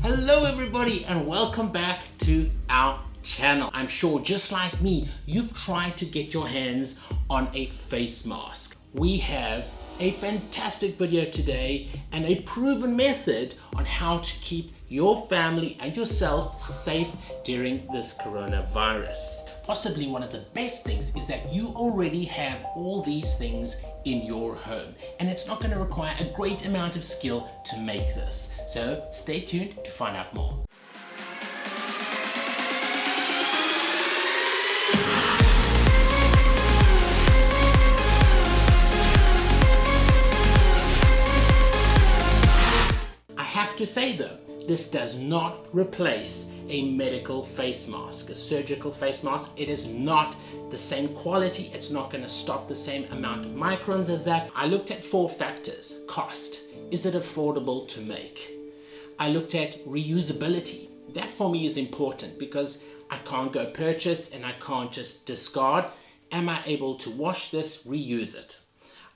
Hello everybody and welcome back to our channel. I'm sure just like me, you've tried to get your hands on a face mask. We have a fantastic video today and a proven method on how to keep your family and yourself safe during this coronavirus. Possibly one of the best things is that you already have all these things in your home, and it's not going to require a great amount of skill to make this. So stay tuned to find out more. I have to say though, this does not replace a medical face mask, a surgical face mask. It is not the same quality. It's not going to stop the same amount of microns as that. I looked at 4 factors. Cost. Is it affordable to make? I looked at reusability. That for me is important because I can't go purchase and I can't just discard. Am I able to wash this, reuse it?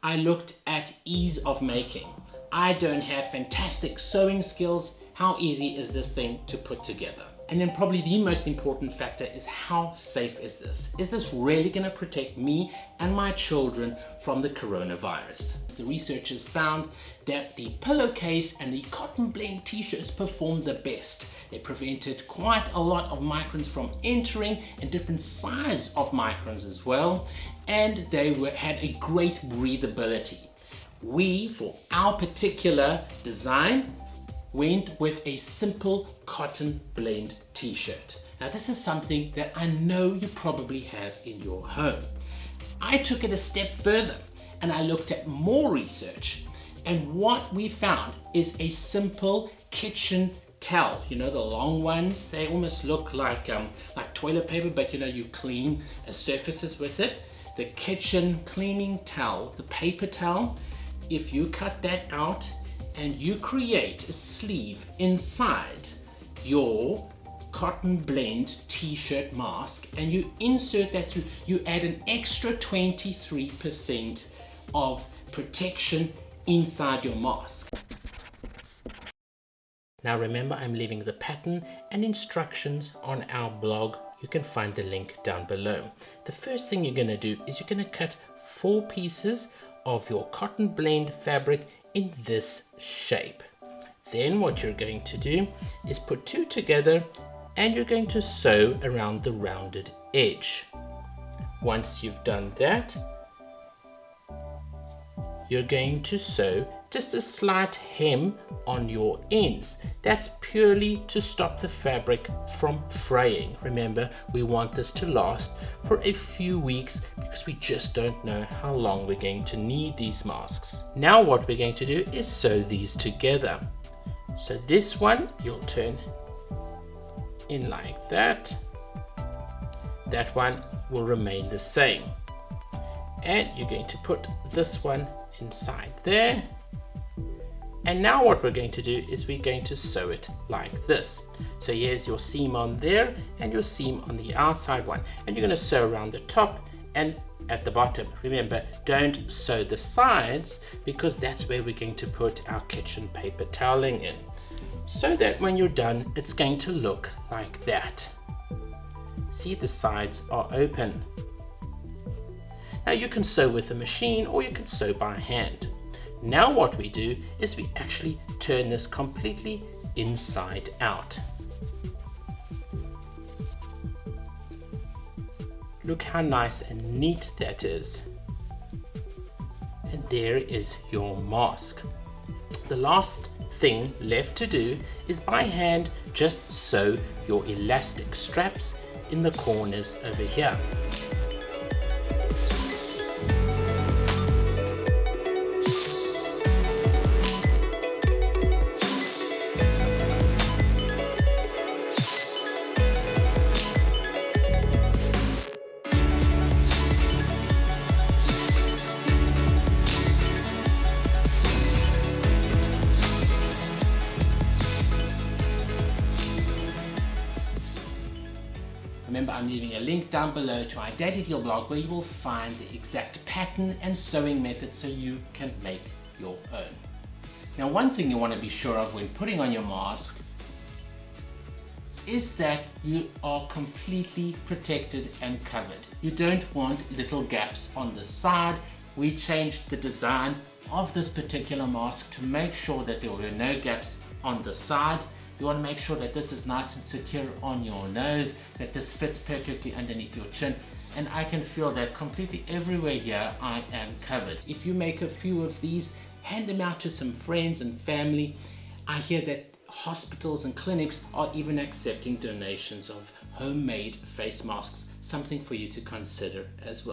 I looked at ease of making. I don't have fantastic sewing skills. How easy is this thing to put together? And then probably the most important factor is how safe is this? Is this really going to protect me and my children from the coronavirus? The researchers found that the pillowcase and the cotton blend t-shirts performed the best. They prevented quite a lot of microns from entering and different size of microns as well. And they had a great breathability. We, for our particular design, went with a simple cotton blend t-shirt. Now this is something that I know you probably have in your home. I took it a step further and I looked at more research, and what we found is a simple kitchen towel. You know, the long ones, they almost look like toilet paper, but you know, you clean surfaces with it. The kitchen cleaning towel, the paper towel, if you cut that out and you create a sleeve inside your cotton blend t-shirt mask and you insert that through, you add an extra 23% of protection inside your mask. Now remember, I'm leaving the pattern and instructions on our blog. You can find the link down below. The first thing you're going to do is you're going to cut 4 pieces of your cotton blend fabric in this shape. Then what you're going to do is put 2 together and you're going to sew around the rounded edge. Once you've done that, you're going to sew just a slight hem on your ends. That's purely to stop the fabric from fraying. Remember, we want this to last for a few weeks because we just don't know how long we're going to need these masks. Now what we're going to do is sew these together. So this one you'll turn in like that. That one will remain the same. And you're going to put this one inside there. And now what we're going to do is we're going to sew it like this. So here's your seam on there and your seam on the outside one. And you're going to sew around the top and at the bottom. Remember, don't sew the sides because that's where we're going to put our kitchen paper toweling in. So that when you're done, it's going to look like that. See, the sides are open. Now you can sew with a machine or you can sew by hand. Now what we do is we actually turn this completely inside out. Look how nice and neat that is. And there is your mask. The last thing left to do is by hand just sew your elastic straps in the corners over here. Remember, I'm leaving a link down below to our DadiDeal blog where you will find the exact pattern and sewing method so you can make your own. Now, one thing you want to be sure of when putting on your mask is that you are completely protected and covered. You don't want little gaps on the side. We changed the design of this particular mask to make sure that there were no gaps on the side. You want to make sure that this is nice and secure on your nose, that this fits perfectly underneath your chin, and I can feel that completely everywhere here I am covered. If you make a few of these, hand them out to some friends and family. I hear that hospitals and clinics are even accepting donations of homemade face masks, something for you to consider as well.